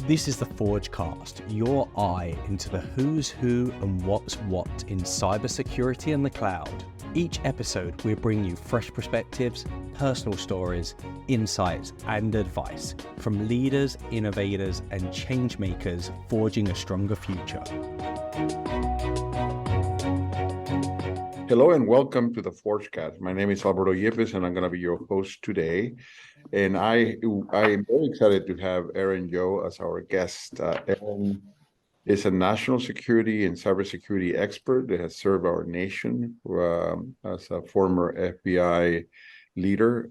This is the Forgecast, your eye into the who's who and what's what in cybersecurity and the cloud. Each episode, we bring you fresh perspectives, personal stories, insights, and advice from leaders, innovators, and change makers forging a stronger future. Hello and welcome to the Forgecast. My name is Alberto Yépez and I'm going to be your host today. And I am very excited to have Erin Joe as our guest. Erin is a national security and cybersecurity expert that has served our nation as a former FBI leader.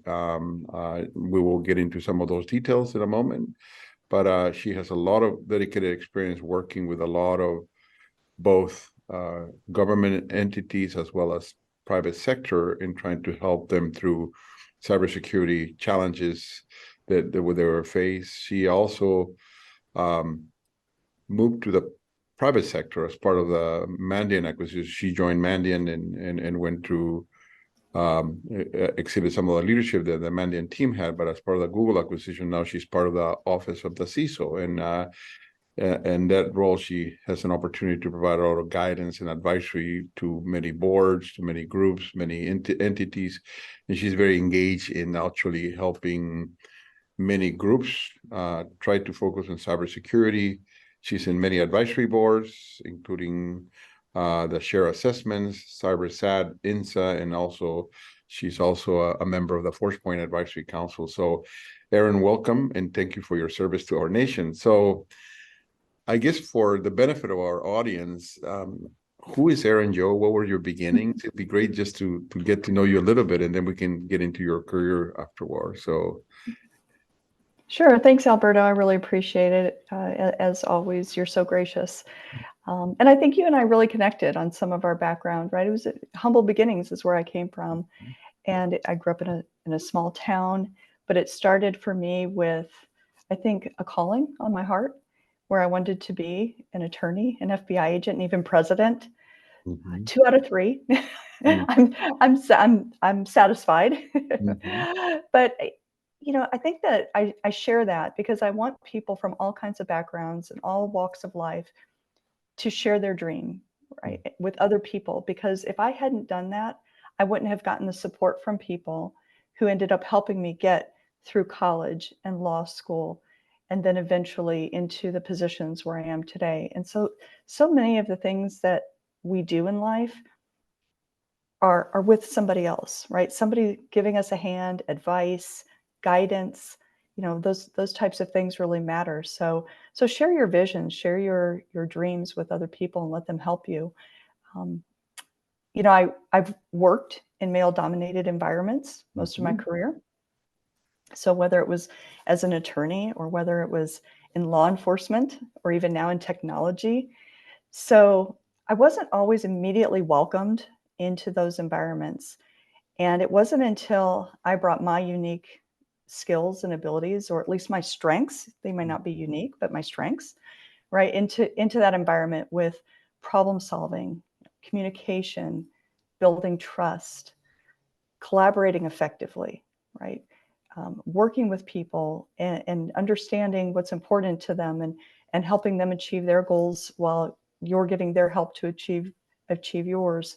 We will get into some of those details in a moment, but she has a lot of dedicated experience working with a lot of both government entities as well as private sector in trying to help them through cybersecurity challenges that they were faced. She also moved to the private sector as part of the Mandiant acquisition. She joined Mandiant and went to exhibit some of the leadership that the Mandiant team had, but as part of the Google acquisition, now she's part of the office of the CISO. And that role, she has an opportunity to provide a lot of guidance and advisory to many boards, to many groups, many entities. And she's very engaged in actually helping many groups try to focus on cybersecurity. She's in many advisory boards, including the Share Assessments, CyberSat, INSA, and also she's also a member of the ForcePoint Advisory Council. So, Erin, welcome, and thank you for your service to our nation. So, I guess for the benefit of our audience, who is Erin Joe? What were your beginnings? It'd be great just to get to know you a little bit, and then we can get into your career afterward. So, sure. Thanks, Alberto. I really appreciate it. As always, you're so gracious. And I think you and I really connected on some of our background, right? It was humble beginnings is where I came from. And I grew up in a small town, but it started for me with, I think, a calling on my heart, where I wanted to be an attorney, an FBI agent, and even president. 2 out of 3. I'm satisfied. But I think that I share that because I want people from all kinds of backgrounds and all walks of life to share their dream, right, with other people. Because if I hadn't done that, I wouldn't have gotten the support from people who ended up helping me get through college and law school, and then eventually into the positions where I am today. And so many of the things that we do in life are with somebody else, right? Somebody giving us a hand, advice, guidance, those types of things really matter. So share your vision, share your dreams with other people and let them help you. I've worked in male-dominated environments most of my career. So whether it was as an attorney or whether it was in law enforcement or even now in technology. So I wasn't always immediately welcomed into those environments. And it wasn't until I brought my unique skills and abilities, or at least my strengths, they might not be unique, but my strengths, right, into that environment with problem solving, communication, building trust, collaborating effectively, right? Working with people and understanding what's important to them and helping them achieve their goals while you're giving their help to achieve yours.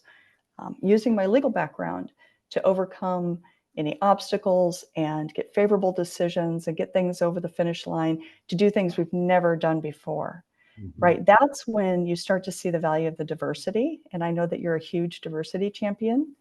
Using my legal background to overcome any obstacles and get favorable decisions and get things over the finish line to do things we've never done before. Right? That's when you start to see the value of the diversity. And I know that you're a huge diversity champion.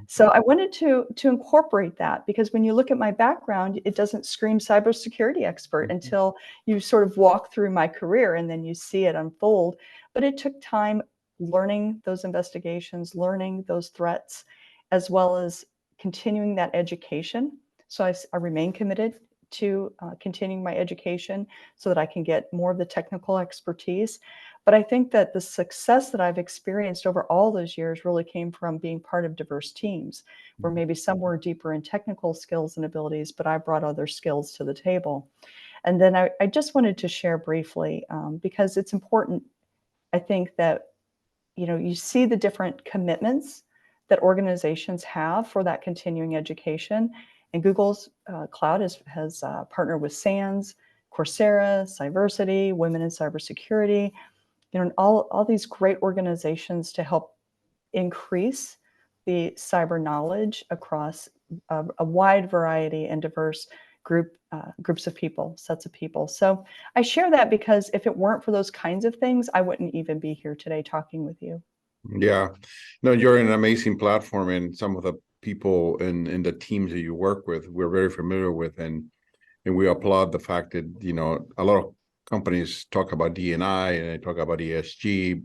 So I wanted to incorporate that, because when you look at my background, it doesn't scream cybersecurity expert until you sort of walk through my career and then you see it unfold. But it took time learning those investigations, learning those threats, as well as continuing that education. So I remain committed to continuing my education so that I can get more of the technical expertise. But I think that the success that I've experienced over all those years really came from being part of diverse teams, where maybe some were deeper in technical skills and abilities, but I brought other skills to the table. And then I just wanted to share briefly, because it's important, I think, that you see the different commitments that organizations have for that continuing education. And Google's cloud has partnered with SANS, Coursera, Cyversity, Women in Cybersecurity, and all these great organizations to help increase the cyber knowledge across a wide variety and diverse groups of people, sets of people. So I share that because if it weren't for those kinds of things, I wouldn't even be here today talking with you. Yeah, no, you're an amazing platform, and some of the people in the teams that you work with, we're very familiar with, and we applaud the fact that, a lot of companies talk about D&I and they talk about ESG,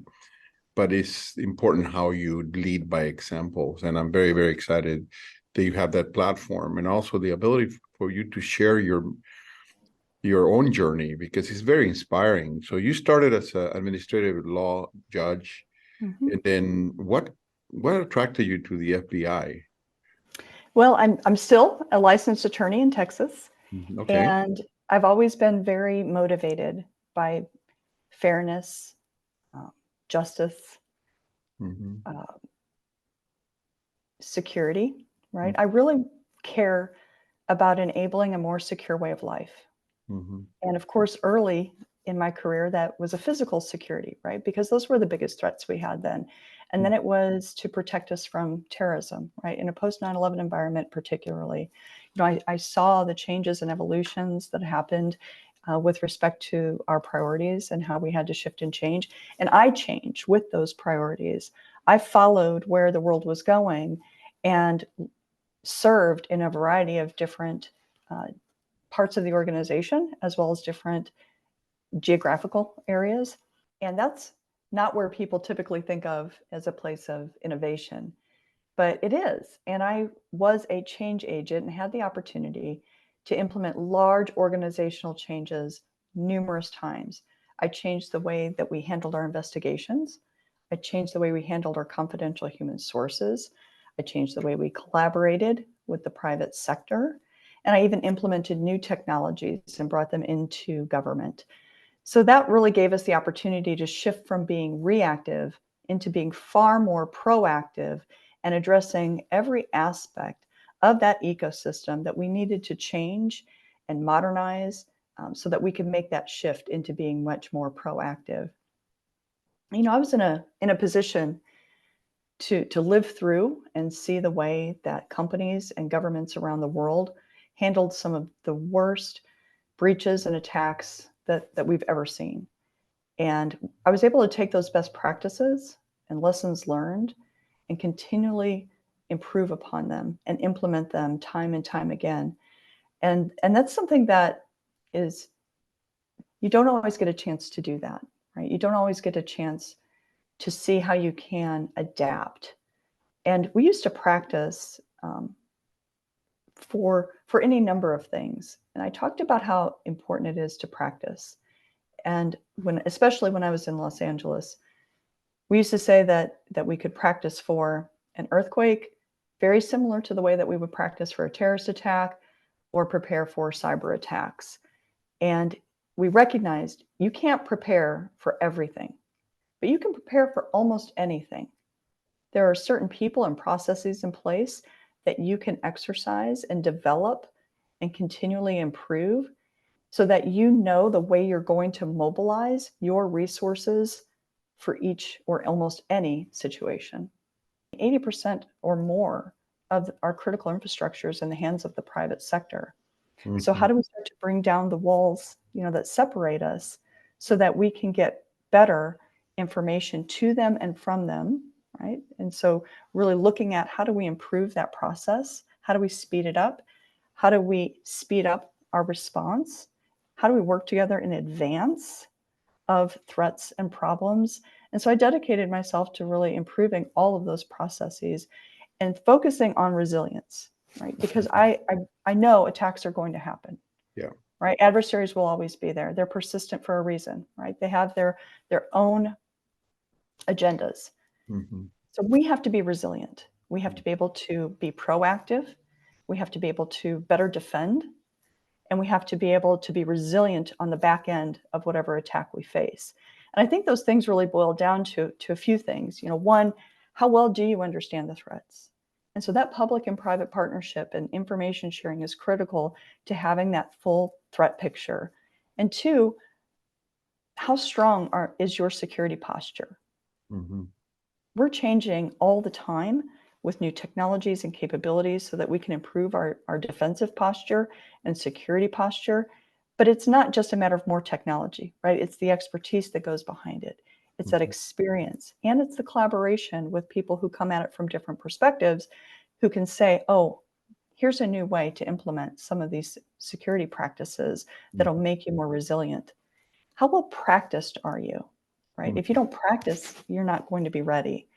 but it's important how you lead by examples. And I'm very, very excited that you have that platform, and also the ability for you to share your own journey, because it's very inspiring. So you started as an administrative law judge, and then what attracted you to the FBI? Well, I'm still a licensed attorney in Texas, Okay. and I've always been very motivated by fairness, justice, security, right? I really care about enabling a more secure way of life. And of course, early in my career, that was a physical security, right? Because those were the biggest threats we had then. And then it was to protect us from terrorism, right? In a post 9/11 environment, particularly, I saw the changes and evolutions that happened with respect to our priorities and how we had to shift and change. And I changed with those priorities. I followed where the world was going and served in a variety of different parts of the organization, as well as different geographical areas. And that's not where people typically think of as a place of innovation, but it is. And I was a change agent and had the opportunity to implement large organizational changes numerous times. I changed the way that we handled our investigations. I changed the way we handled our confidential human sources. I changed the way we collaborated with the private sector. And I even implemented new technologies and brought them into government. So that really gave us the opportunity to shift from being reactive into being far more proactive and addressing every aspect of that ecosystem that we needed to change and modernize so that we could make that shift into being much more proactive. I was in a position to live through and see the way that companies and governments around the world handled some of the worst breaches and attacks that we've ever seen. And I was able to take those best practices and lessons learned and continually improve upon them and implement them time and time again. And that's something that is, you don't always get a chance to do that, right? You don't always get a chance to see how you can adapt. And we used to practice for any number of things. And I talked about how important it is to practice. And especially when I was in Los Angeles, we used to say that we could practice for an earthquake, very similar to the way that we would practice for a terrorist attack or prepare for cyber attacks. And we recognized you can't prepare for everything, but you can prepare for almost anything. There are certain people and processes in place that you can exercise and develop and continually improve so that you know the way you're going to mobilize your resources for each or almost any situation. 80% or more of our critical infrastructure is in the hands of the private sector. So how do we start to bring down the walls, that separate us so that we can get better information to them and from them, right? And so really looking at how do we improve that process? How do we speed it up? How do we speed up our response? How do we work together in advance of threats and problems? And so I dedicated myself to really improving all of those processes and focusing on resilience, right? Because I know attacks are going to happen. Yeah. Right? Adversaries will always be there. They're persistent for a reason, right? They have their own agendas. So we have to be resilient. We have to be able to be proactive. We have to be able to better defend. And we have to be able to be resilient on the back end of whatever attack we face. And I think those things really boil down to a few things. One, how well do you understand the threats? And so that public and private partnership and information sharing is critical to having that full threat picture And two, how strong is your security posture? Mm-hmm. We're changing all the time with new technologies and capabilities so that we can improve our defensive posture and security posture. But it's not just a matter of more technology, right? It's the expertise that goes behind it. It's that experience, and it's the collaboration with people who come at it from different perspectives, who can say, oh, here's a new way to implement some of these security practices that'll make you more resilient. How well practiced are you, right? If you don't practice, you're not going to be ready.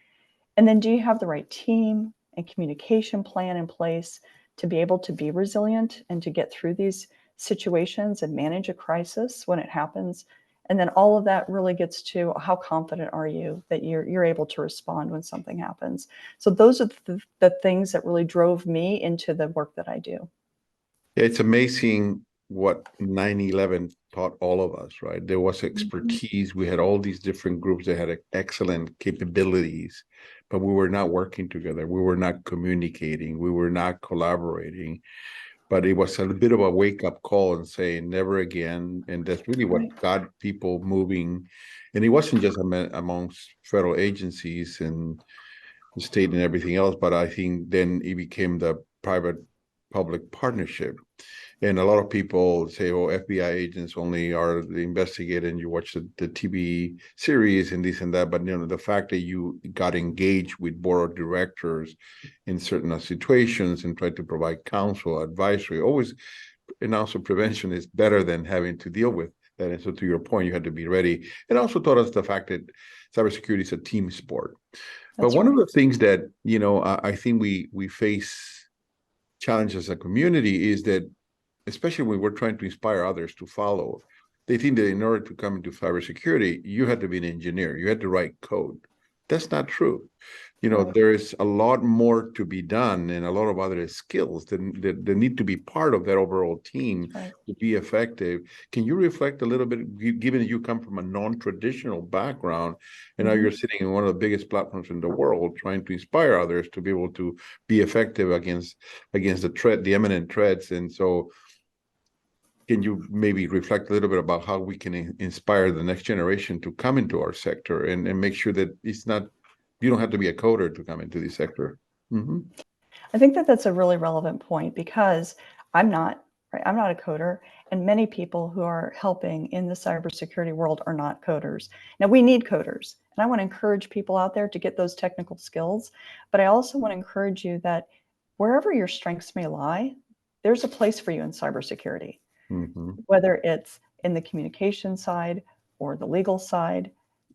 And then do you have the right team and communication plan in place to be able to be resilient and to get through these situations and manage a crisis when it happens? And then all of that really gets to how confident are you that you're able to respond when something happens. So those are the things that really drove me into the work that I do. It's amazing what 9/11 taught all of us, right? There was expertise. We had all these different groups that had excellent capabilities, but we were not working together. We were not communicating. We were not collaborating. But it was a bit of a wake-up call and saying never again. And that's really what got people moving. And it wasn't just amongst federal agencies and the state and everything else, but I think then it became the private-public partnership. And a lot of people say, oh, FBI agents only are the investigator, and you watch the TV series and this and that. But the fact that you got engaged with board of directors in certain situations and tried to provide counsel, advisory, always, and also prevention is better than having to deal with that. And so to your point, you had to be ready. And also taught us the fact that cybersecurity is a team sport. But one of the things that, I think we face challenges as a community is that, especially when we're trying to inspire others to follow, they think that in order to come into cybersecurity, you had to be an engineer, you had to write code. That's not true. There is a lot more to be done and a lot of other skills that need to be part of that overall team to be effective. Can you reflect a little bit, given that you come from a non-traditional background and now you're sitting in one of the biggest platforms in the world, trying to inspire others to be able to be effective against the imminent threats? And so can you maybe reflect a little bit about how we can inspire the next generation to come into our sector and make sure that it's not, you don't have to be a coder to come into the sector? I think that that's a really relevant point, because I'm not a coder, and many people who are helping in the cybersecurity world are not coders. Now, we need coders, and I want to encourage people out there to get those technical skills, but I also want to encourage you that wherever your strengths may lie, there's a place for you in cybersecurity, whether it's in the communication side or the legal side,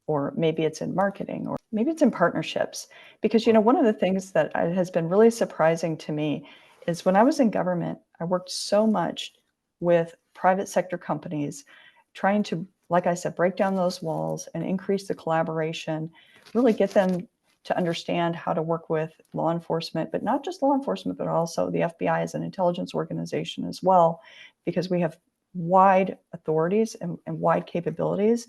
or maybe it's in marketing, or maybe it's in partnerships. Because, one of the things that has been really surprising to me is when I was in government, I worked so much with private sector companies, trying to, like I said, break down those walls and increase the collaboration, really get them to understand how to work with law enforcement, but not just law enforcement, but also the FBI as an intelligence organization as well, because we have wide authorities and wide capabilities.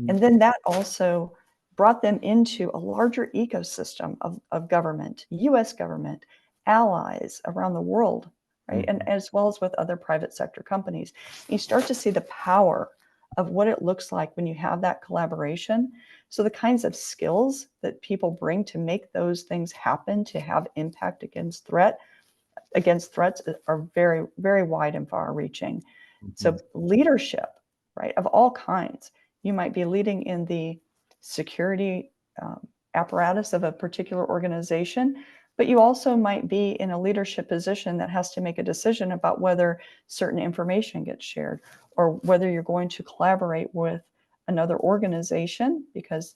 And then that also brought them into a larger ecosystem of government, US government, allies around the world, right? And as well as with other private sector companies. You start to see the power of what it looks like when you have that collaboration. So the kinds of skills that people bring to make those things happen, to have impact against threats are very, very wide and far reaching. So leadership, right, of all kinds. You might be leading in the security apparatus of a particular organization, but you also might be in a leadership position that has to make a decision about whether certain information gets shared, or whether you're going to collaborate with another organization, because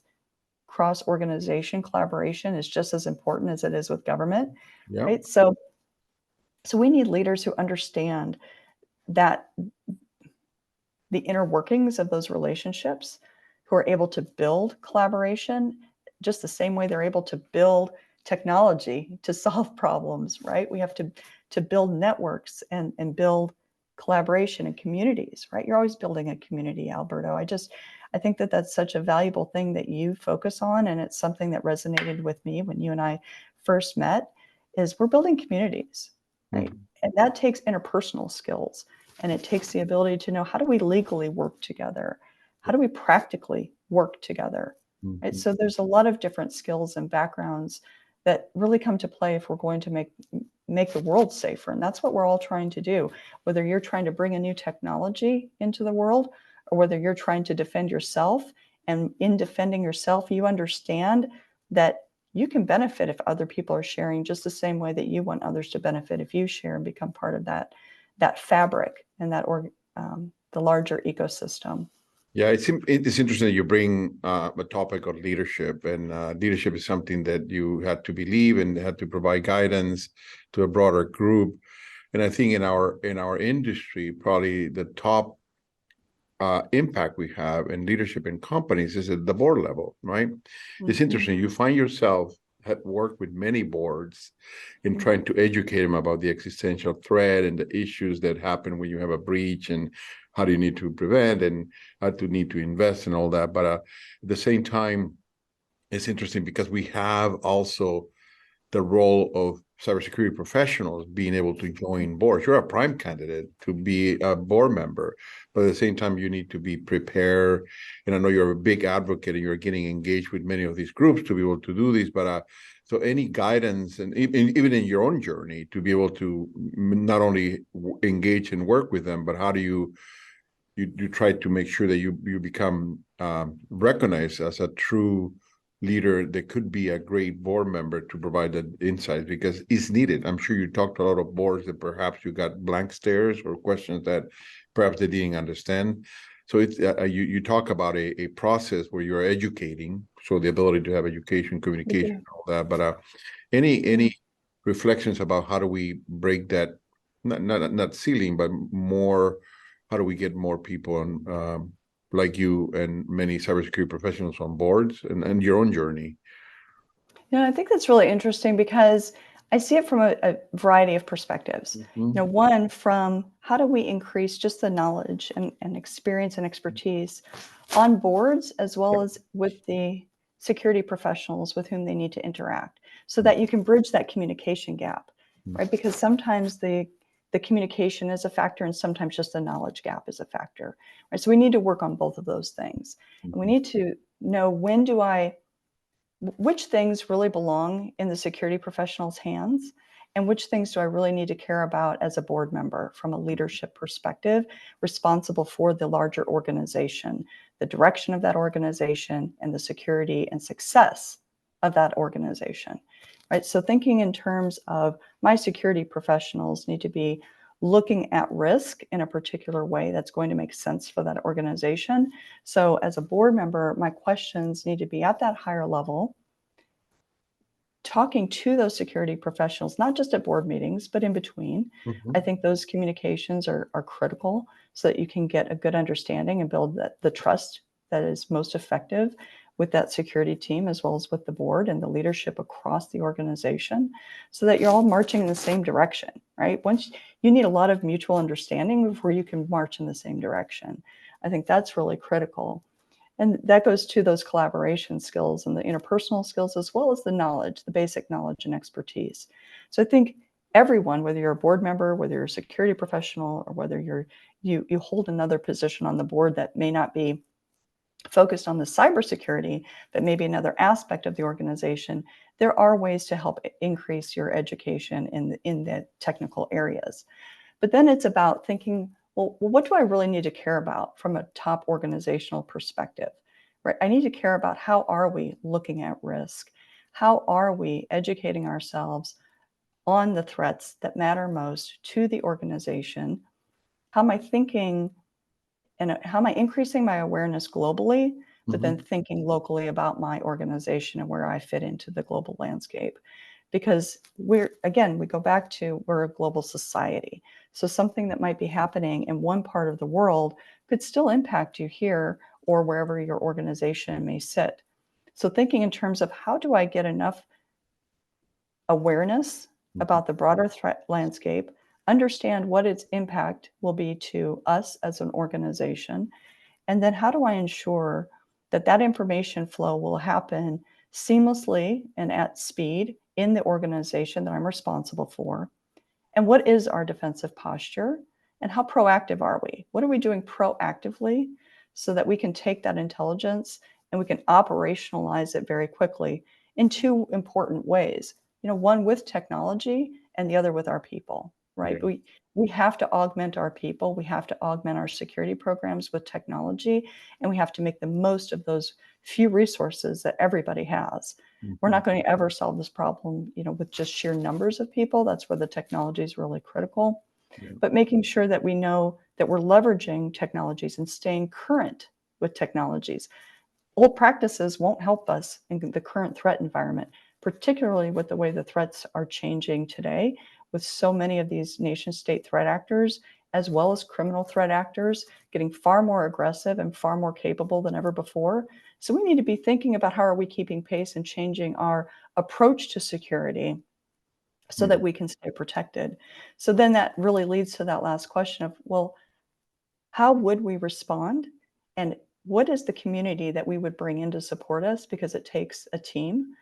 cross-organization collaboration is just as important as it is with government, right? So we need leaders who understand that the inner workings of those relationships, who are able to build collaboration just the same way they're able to build technology to solve problems, right? We have to build networks and build collaboration in communities, right? You're always building a community, Alberto. I think that that's such a valuable thing that you focus on, and it's something that resonated with me when you and I first met, is we're building communities, right? And that takes interpersonal skills And it takes the ability to know, how do we legally work together? How do we practically work together? Right? So there's a lot of different skills and backgrounds that really come to play if we're going to make the world safer. And that's what we're all trying to do. Whether you're trying to bring a new technology into the world, or whether you're trying to defend yourself, and in defending yourself, you understand that you can benefit if other people are sharing, just the same way that you want others to benefit if you share and become part of that fabric and the larger ecosystem. Yeah, it's interesting that you bring a topic of leadership, and leadership is something that you had to believe and had to provide guidance to a broader group. And I think in our industry, probably the top impact we have in leadership in companies is at the board level, right? It's interesting. You find yourself at work with many boards in trying to educate them about the existential threat and the issues that happen when you have a breach, and how do you need to prevent, and how to need to invest and all that. But at the same time, it's interesting because we have also the role of cybersecurity professionals being able to join boards. You're a prime candidate to be a board member, but at the same time, you need to be prepared. And I know you're a big advocate and you're getting engaged with many of these groups to be able to do this. But so any guidance, and even in your own journey, to be able to not only engage and work with them, but how do you try to make sure that you become recognized as a true leader that could be a great board member to provide that insight, because it's needed. I'm sure you talked to a lot of boards that perhaps you got blank stares or questions that perhaps they didn't understand. So it's you talk about a process where you're educating, so the ability to have education, communication, and all that. But any reflections about how do we break that not ceiling, but more, how do we get more people on like you and many cybersecurity professionals on boards, and your own journey? I think that's really interesting, because I see it from a variety of perspectives. One, from how do we increase just the knowledge and experience and expertise on boards, as well as with the security professionals with whom they need to interact, so that you can bridge that communication gap, right? Because sometimes the communication is a factor, and sometimes just the knowledge gap is a factor, right? So we need to work on both of those things. And we need to know, which things really belong in the security professional's hands, and which things do I really need to care about as a board member from a leadership perspective, responsible for the larger organization, the direction of that organization, and the security and success of that organization, right? So thinking in terms of, my security professionals need to be looking at risk in a particular way that's going to make sense for that organization. So as a board member, my questions need to be at that higher level, talking to those security professionals, not just at board meetings, but in between. I think those communications are critical, so that you can get a good understanding and build the trust that is most effective with that security team, as well as with the board and the leadership across the organization, so that you're all marching in the same direction, right? Once you need a lot of mutual understanding before you can march in the same direction. I think that's really critical. And that goes to those collaboration skills and the interpersonal skills, as well as the knowledge, the basic knowledge and expertise. So I think everyone, whether you're a board member, whether you're a security professional, or whether you hold another position on the board that may not be focused on the cybersecurity, but maybe another aspect of the organization, there are ways to help increase your education in the technical areas. But then it's about thinking, well, what do I really need to care about from a top organizational perspective, right? I need to care about, how are we looking at risk? How are we educating ourselves on the threats that matter most to the organization? How am I thinking, and how am I increasing my awareness globally, but then thinking locally about my organization and where I fit into the global landscape? Because we go back to, we're a global society. So something that might be happening in one part of the world could still impact you here or wherever your organization may sit. So thinking in terms of, how do I get enough awareness about the broader threat landscape, understand what its impact will be to us as an organization, and then how do I ensure that that information flow will happen seamlessly and at speed in the organization that I'm responsible for? And what is our defensive posture? and how proactive are we? What are we doing proactively so that we can take that intelligence and we can operationalize it very quickly in two important ways. One with technology and the other with our people, right? Yeah. We have to augment our people. We have to augment our security programs with technology, and we have to make the most of those few resources that everybody has. We're not going to ever solve this problem, with just sheer numbers of people. That's where the technology is really critical. Yeah. But making sure that we know that we're leveraging technologies and staying current with technologies. Old practices won't help us in the current threat environment, particularly with the way the threats are changing today, with so many of these nation-state threat actors, as well as criminal threat actors, getting far more aggressive and far more capable than ever before. So we need to be thinking about how are we keeping pace and changing our approach to security so that we can stay protected. So then that really leads to that last question of, well, how would we respond? And what is the community that we would bring in to support us? Because it takes a team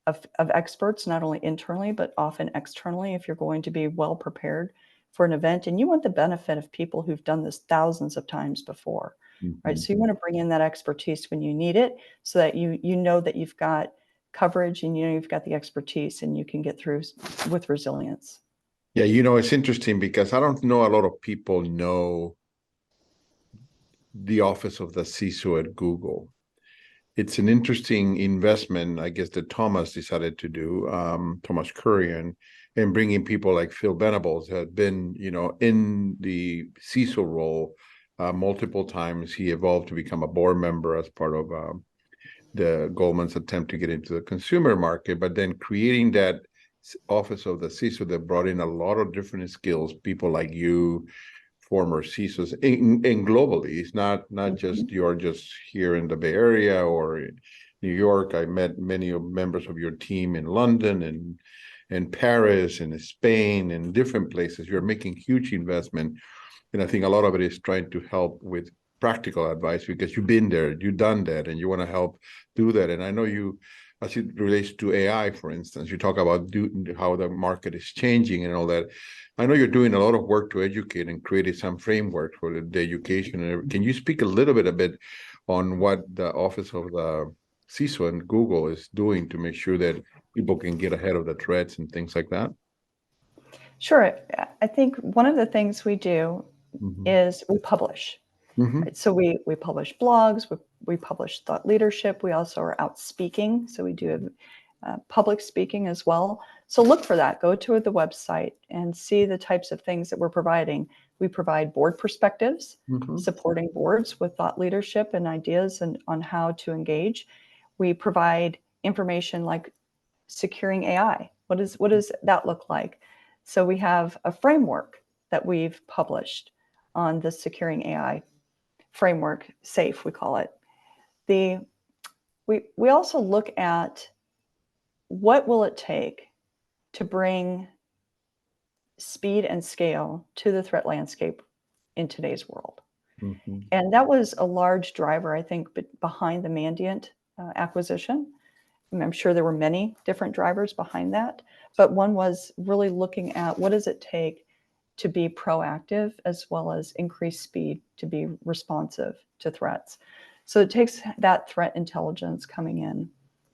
of experts, not only internally, but often externally, if you're going to be well prepared for an event. And you want the benefit of people who've done this thousands of times before, right? So you want to bring in that expertise when you need it so that you know that you've got coverage and you've got the expertise and you can get through with resilience. Yeah, it's interesting because I don't know a lot of people know the office of the CISO at Google. It's an interesting investment, I guess, that Thomas decided to do, Thomas Curry, and bringing people like Phil Venables, who had been, in the CISO role multiple times. He evolved to become a board member as part of the Goldman's attempt to get into the consumer market, but then creating that office of the CISO that brought in a lot of different skills, people like you, former CISOs, and globally. It's not just you're just here in the Bay Area or in New York. I met many members of your team in London and Paris and Spain and different places. You're making huge investment. And I think a lot of it is trying to help with practical advice because you've been there, you've done that, and you want to help do that. And I know you, as it relates to AI, for instance, you talk about how the market is changing and all that. I know you're doing a lot of work to educate and creating some framework for the education. Can you speak a little bit on what the Office of the CISO and Google is doing to make sure that people can get ahead of the threats and things like that? Sure. I think one of the things we do is we publish. Right? So we publish blogs, we publish thought leadership. We also are out speaking. So we do public speaking as well. So look for that. Go to the website and see the types of things that we're providing. We provide board perspectives, supporting boards with thought leadership and ideas on how to engage. We provide information like securing AI. What does that look like? So we have a framework that we've published on the securing AI framework, SAFE, we call it. We also look at what will it take to bring speed and scale to the threat landscape in today's world. And that was a large driver, I think, behind the Mandiant acquisition. I'm sure there were many different drivers behind that, but one was really looking at what does it take to be proactive as well as increase speed to be responsive to threats. So it takes that threat intelligence coming in,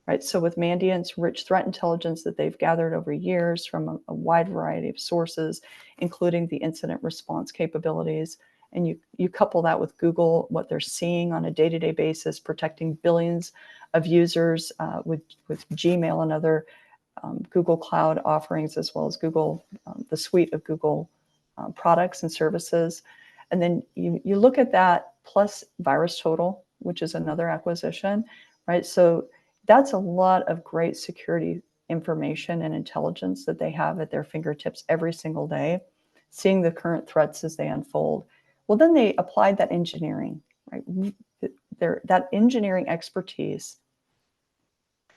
right? So with Mandiant's rich threat intelligence that they've gathered over years from a wide variety of sources, including the incident response capabilities, and you couple that with Google, what they're seeing on a day-to-day basis, protecting billions of users with Gmail and other Google Cloud offerings, as well as Google, the suite of Google products and services. And then you look at that plus VirusTotal, which is another acquisition, right? So that's a lot of great security information and intelligence that they have at their fingertips every single day, seeing the current threats as they unfold. Well, then they applied that engineering, right? That engineering expertise,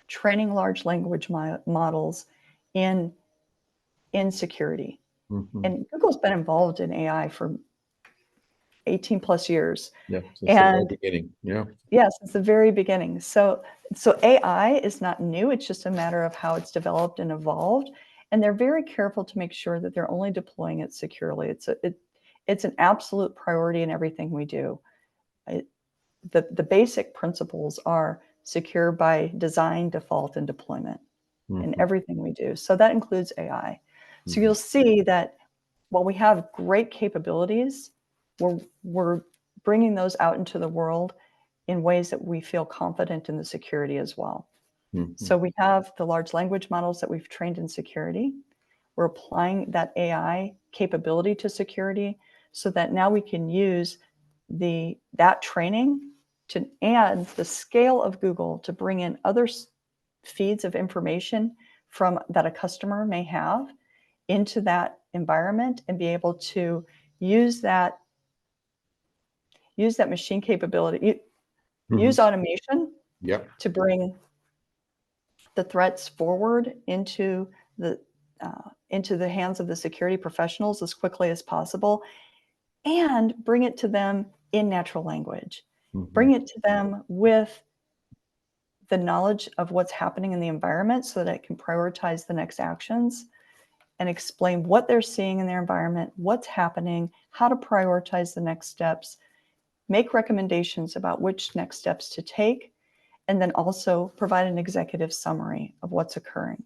training large language models in security. And Google's been involved in AI for 18 plus years. Yeah, since the very beginning. Yeah. Yeah, since the very beginning. So AI is not new. It's just a matter of how it's developed and evolved. And they're very careful to make sure that they're only deploying it securely. it's an absolute priority in everything we do. The basic principles are secure by design, default, and deployment in everything we do. So that includes AI. So you'll see that while we have great capabilities, we're bringing those out into the world in ways that we feel confident in the security as well. So we have the large language models that we've trained in security. We're applying that AI capability to security so that now we can use that training to add the scale of Google to bring in other feeds of information from that a customer may have into that environment and be able to use that machine capability, use automation to bring the threats forward into the hands of the security professionals as quickly as possible, and bring it to them in natural language. Bring it to them with the knowledge of what's happening in the environment so that it can prioritize the next actions and explain what they're seeing in their environment, what's happening, how to prioritize the next steps, make recommendations about which next steps to take, and then also provide an executive summary of what's occurring.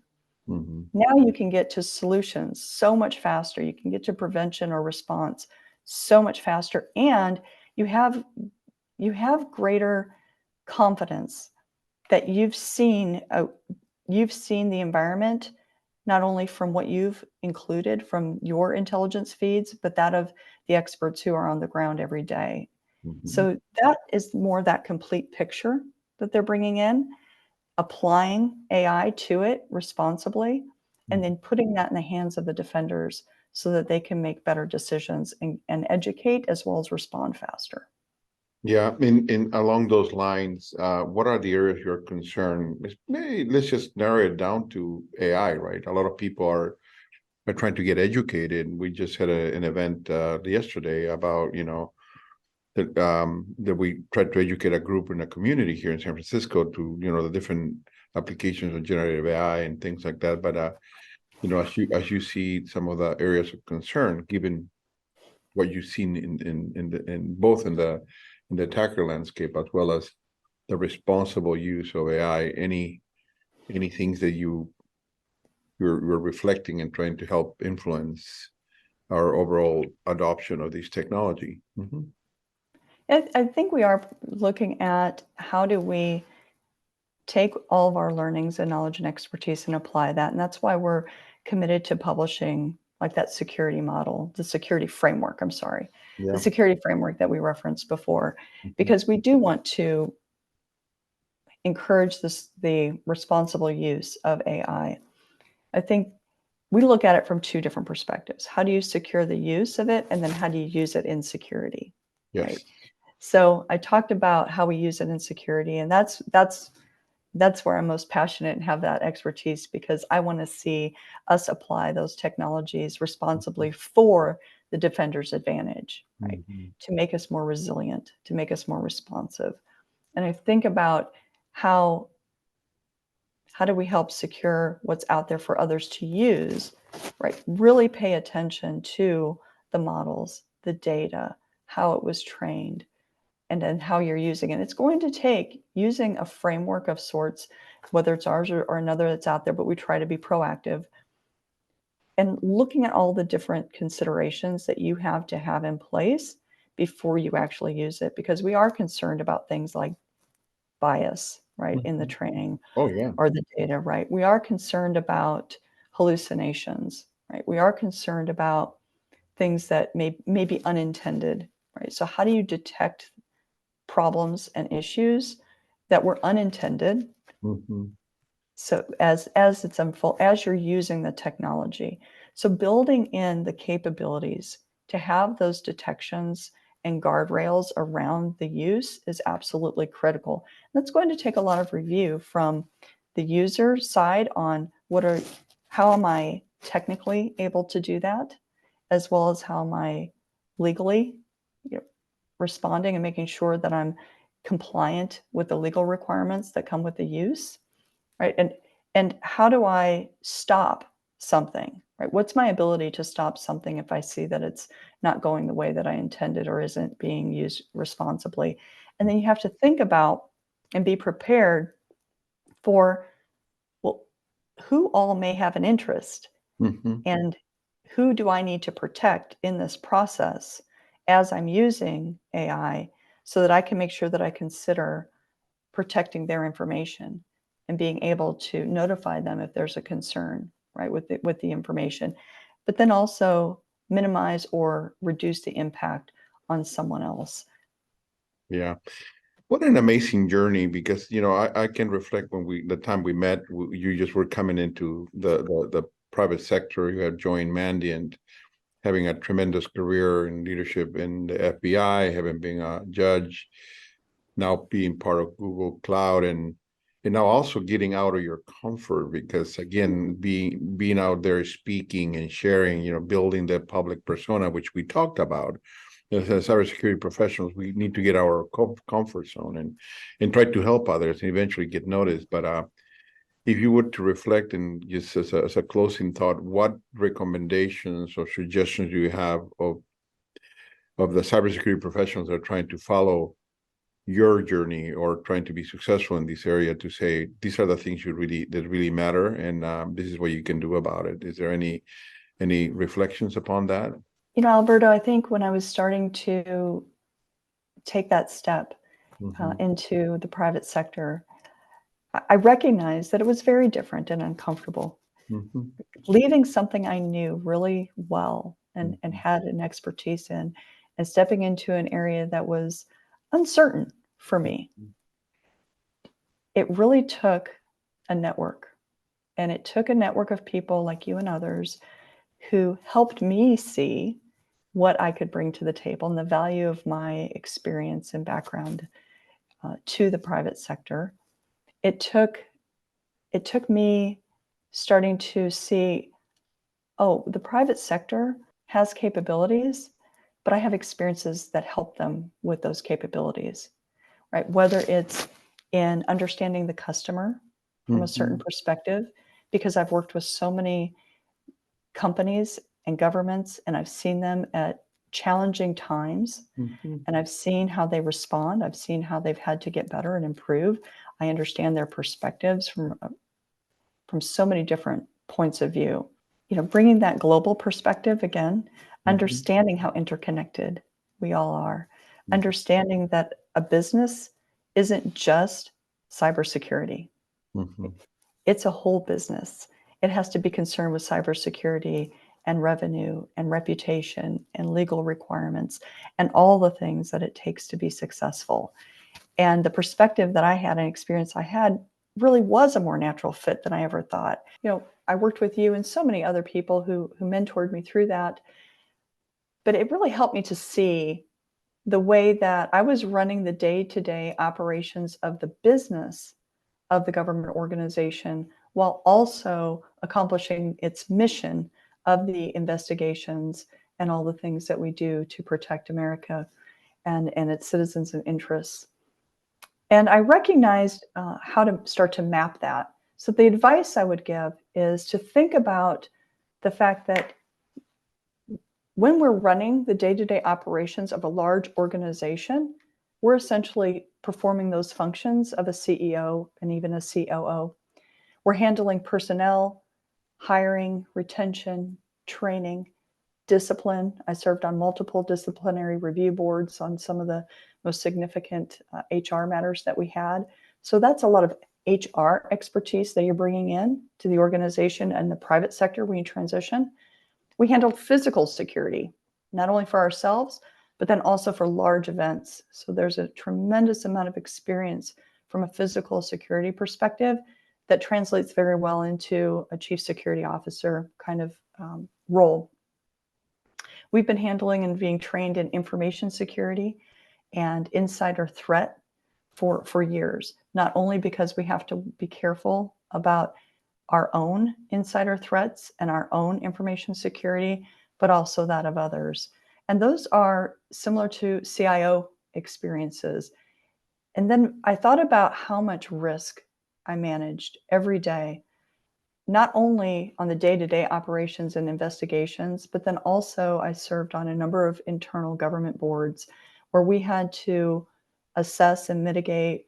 Now you can get to solutions so much faster. You can get to prevention or response so much faster, and you have greater confidence that you've seen the environment, not only from what you've included from your intelligence feeds, but that of the experts who are on the ground every day. So that is more that complete picture that they're bringing in, applying AI to it responsibly, and then putting that in the hands of the defenders so that they can make better decisions and educate as well as respond faster. Yeah, in along those lines, what are the areas you're concerned? Let's just narrow it down to AI, right? A lot of people are trying to get educated. We just had an event yesterday about, that we tried to educate a group in a community here in San Francisco to, the different applications of generative AI and things like that. But as you see some of the areas of concern, given what you've seen in both in the attacker landscape as well as the responsible use of AI, any things that you're reflecting and trying to help influence our overall adoption of this technology? I think we are looking at how do we take all of our learnings and knowledge and expertise and apply that. And that's why we're committed to publishing like that security model, the security framework, the security framework that we referenced before, because we do want to encourage the responsible use of AI. I think we look at it from two different perspectives. How do you secure the use of it? And then how do you use it in security? Yes. Right? So I talked about how we use it in security, and that's where I'm most passionate and have that expertise, because I want to see us apply those technologies responsibly for the defender's advantage, right? To make us more resilient, to make us more responsive. And I think about how do we help secure what's out there for others to use, right? Really pay attention to the models, the data, how it was trained, and then how you're using it. It's going to take using a framework of sorts, whether it's ours or another that's out there, but we try to be proactive and looking at all the different considerations that you have to have in place before you actually use it, because we are concerned about things like bias, right, in the training or the data, right? We are concerned about hallucinations, right? We are concerned about things that may be unintended, right? So how do you detect problems and issues that were unintended? So as you're using the technology, so building in the capabilities to have those detections and guardrails around the use is absolutely critical. That's going to take a lot of review from the user side on how am I technically able to do that, as well as how am I legally responding and making sure that I'm compliant with the legal requirements that come with the use, right? And how do I stop something, right? What's my ability to stop something if I see that it's not going the way that I intended or isn't being used responsibly? And then you have to think about and be prepared for, well, who all may have an interest Mhm. and who do I need to protect in this process as I'm using AI so that I can make sure that I consider protecting their information and being able to notify them if there's a concern, right, with the information, but then also minimize or reduce the impact on someone else. Yeah. What an amazing journey, because I can reflect when the time we met, you just were coming into the private sector. You had joined Mandiant, having a tremendous career in leadership in the FBI, having been a judge, now being part of Google Cloud, and now also getting out of your comfort, because again, being out there speaking and sharing, building the public persona, which we talked about. As cybersecurity professionals, we need to get our comfort zone and try to help others and eventually get noticed. But if you were to reflect, and just as a closing thought, what recommendations or suggestions do you have of the cybersecurity professionals that are trying to follow your journey or trying to be successful in this area, to say these are the things that really matter, and this is what you can do about it? Is there any reflections upon that? Alberto, I think when I was starting to take that step into the private sector, I recognized that it was very different and uncomfortable. Leaving something I knew really well and had an expertise in, and stepping into an area that was uncertain for me. It really took a network, and it took a network of people like you and others who helped me see what I could bring to the table and the value of my experience and background to the private sector. It took me starting to see, oh, the private sector has capabilities, but I have experiences that help them with those capabilities, right? Whether it's in understanding the customer from a certain perspective, because I've worked with so many companies and governments, and I've seen them at challenging times, and I've seen how they respond. I've seen how they've had to get better and improve. I understand their perspectives from so many different points of view. Bringing that global perspective again, understanding how interconnected we all are, understanding that a business isn't just cybersecurity. It's a whole business. It has to be concerned with cybersecurity and revenue and reputation and legal requirements and all the things that it takes to be successful. And the perspective that I had and experience I had really was a more natural fit than I ever thought. I worked with you and so many other people who mentored me through that. But it really helped me to see the way that I was running the day-to-day operations of the business of the government organization, while also accomplishing its mission of the investigations and all the things that we do to protect America and its citizens and interests. And I recognized how to start to map that. So the advice I would give is to think about the fact that when we're running the day-to-day operations of a large organization, we're essentially performing those functions of a CEO and even a COO. We're handling personnel, hiring, retention, training, discipline. I served on multiple disciplinary review boards on some of the most significant HR matters that we had. So that's a lot of HR expertise that you're bringing in to the organization and the private sector when you transition. We handled physical security, not only for ourselves, but then also for large events. So there's a tremendous amount of experience from a physical security perspective that translates very well into a chief security officer kind of role. We've been handling and being trained in information security and insider threat for years, not only because we have to be careful about our own insider threats and our own information security, but also that of others. And those are similar to CIO experiences. And then I thought about how much risk I managed every day, not only on the day-to-day operations and investigations, but then also I served on a number of internal government boards where we had to assess and mitigate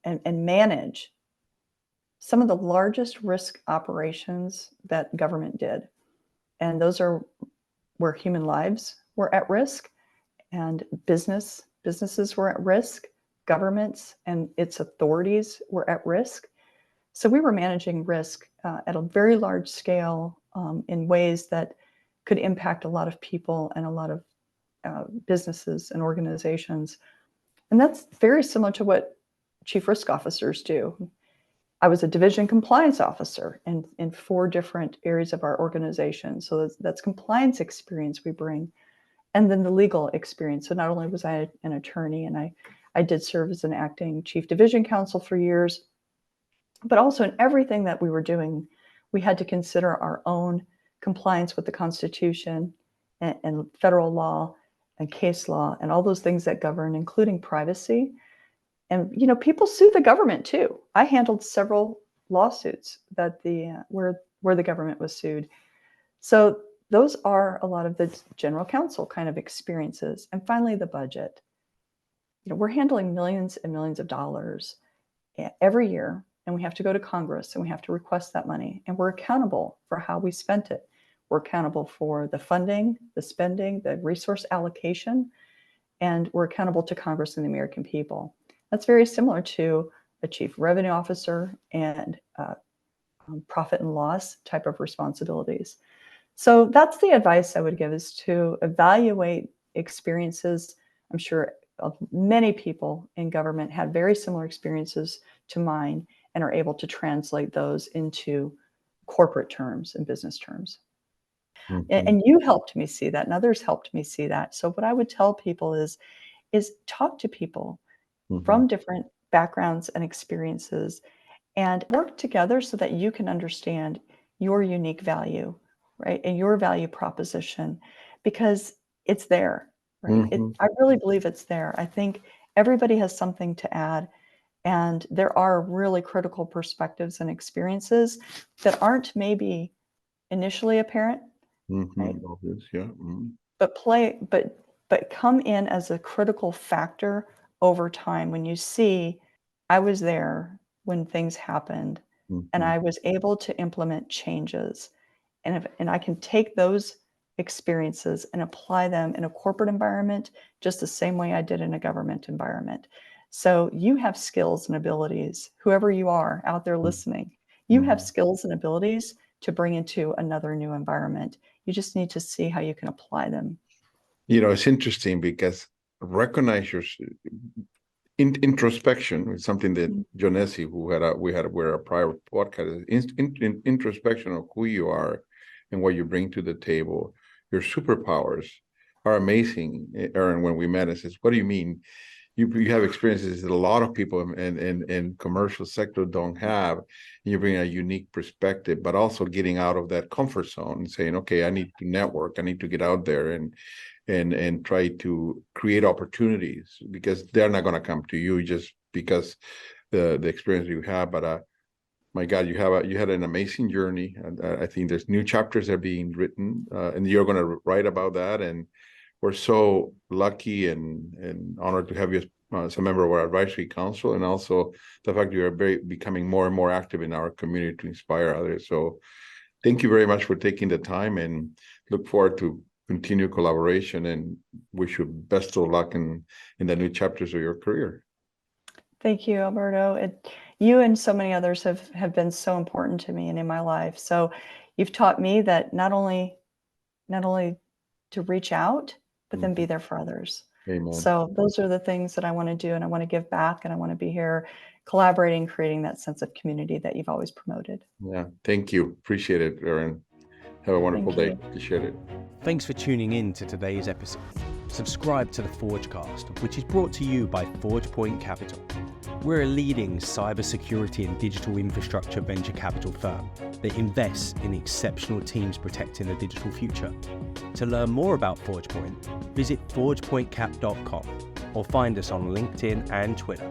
and manage some of the largest risk operations that government did. And those are where human lives were at risk and businesses were at risk, governments and its authorities were at risk. So we were managing risk at a very large scale in ways that could impact a lot of people and a lot of businesses and organizations. And that's very similar to what chief risk officers do. I was a division compliance officer in 4 different areas of our organization. So that's compliance experience we bring. And then the legal experience. So not only was I an attorney, and I did serve as an acting chief division counsel for years, but also in everything that we were doing, we had to consider our own compliance with the Constitution and federal law and case law and all those things that govern, including privacy. And people sue the government too. I handled several lawsuits that where the government was sued. So those are a lot of the general counsel kind of experiences. And finally, the budget. We're handling millions and millions of dollars every year, and we have to go to Congress and we have to request that money. And we're accountable for how we spent it. We're accountable for the funding, the spending, the resource allocation, and we're accountable to Congress and the American people. That's very similar to a chief revenue officer and profit and loss type of responsibilities. So that's the advice I would give, is to evaluate experiences. I'm sure many people in government had very similar experiences to mine and are able to translate those into corporate terms and business terms. Mm-hmm. And you helped me see that, and others helped me see that. So what I would tell people is talk to people from different backgrounds and experiences and work together so that you can understand your unique value, right? And your value proposition, because it's there, right? I really believe it's there. I think everybody has something to add, and there are really critical perspectives and experiences that aren't maybe initially apparent, right? Obvious, yeah. But come in as a critical factor over time when you see, I was there when things happened and I was able to implement changes. And I can take those experiences and apply them in a corporate environment just the same way I did in a government environment. So you have skills and abilities, whoever you are out there listening, you have skills and abilities to bring into another new environment. You just need to see how you can apply them. It's interesting because recognize your introspection is something that Jonessi, we're a prior podcast, introspection of who you are and what you bring to the table. Your superpowers are amazing. Erin, when we met, I says, "What do you mean? You have experiences that a lot of people in commercial sector don't have. And you bring a unique perspective, but also getting out of that comfort zone and saying, okay, I need to network. I need to get out there and try to create opportunities, because they're not going to come to you just because the experience you have. But my God, you had an amazing journey. And I think there's new chapters that are being written, and you're going to write about that. And we're so lucky and honored to have you as a member of our advisory council, and also the fact you are becoming more and more active in our community to inspire others. So thank you very much for taking the time, and look forward to continue collaboration, and wish you best of luck in the new chapters of your career. Thank you, Alberto. You and so many others have been so important to me and in my life. So you've taught me that not only to reach out, but then be there for others. Amen. So those are the things that I want to do, and I want to give back, and I want to be here collaborating, creating that sense of community that you've always promoted. Yeah, thank you. Appreciate it, Erin. Have a wonderful day. Appreciate it. Thanks for tuning in to today's episode. Subscribe to the Forgecast, which is brought to you by ForgePoint Capital. We're a leading cybersecurity and digital infrastructure venture capital firm that invests in exceptional teams protecting the digital future. To learn more about ForgePoint, visit forgepointcap.com or find us on LinkedIn and Twitter.